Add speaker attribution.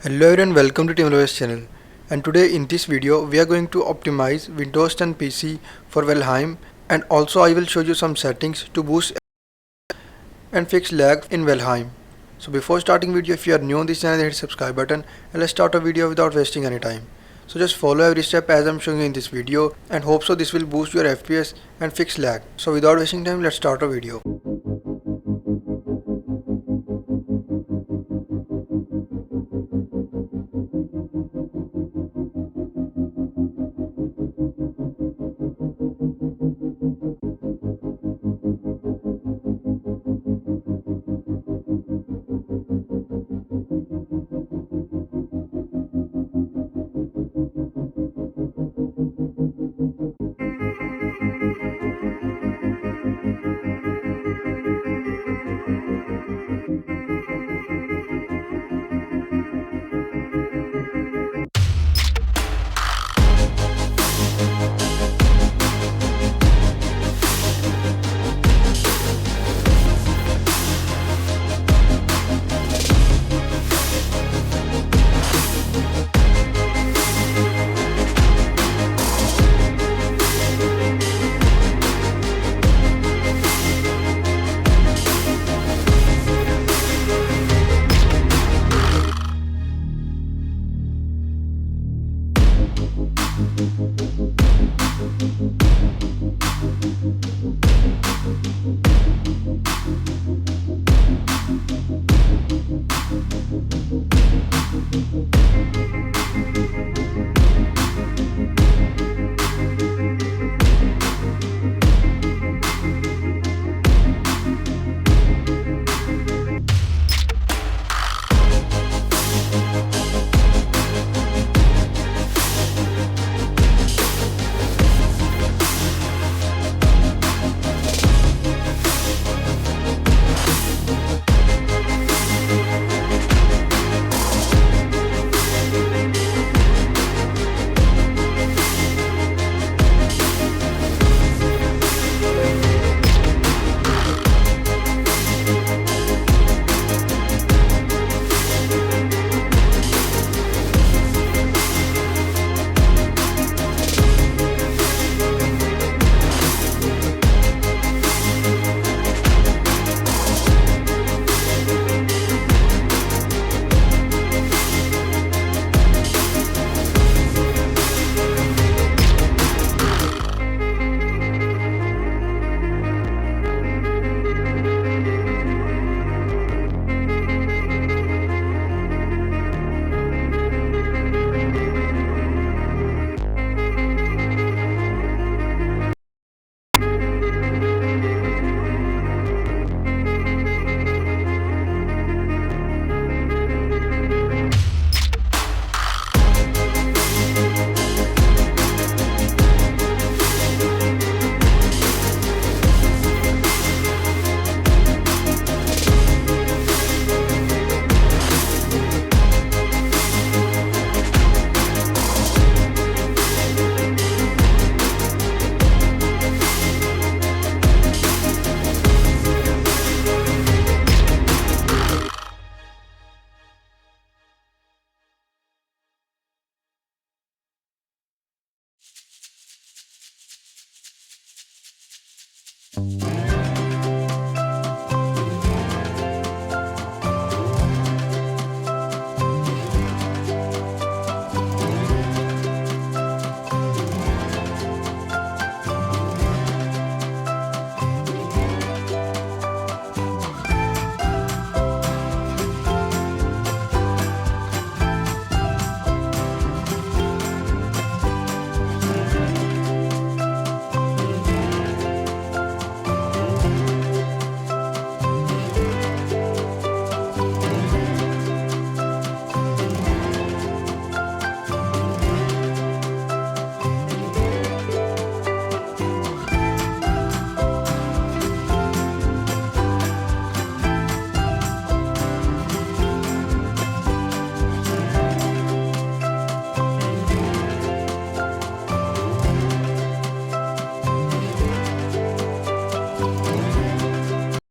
Speaker 1: Hello everyone, welcome to TeamLOS channel. And today in this video we are going to optimize Windows 10 PC for Valheim, and also I will show you some settings to boost and fix lag in Valheim. So before starting video, if you are new on this channel, hit subscribe button and let's start a video without wasting any time. So just follow every step as I'm showing you in this video, and hope so this will boost your FPS and fix lag. So without wasting time, let's start a video.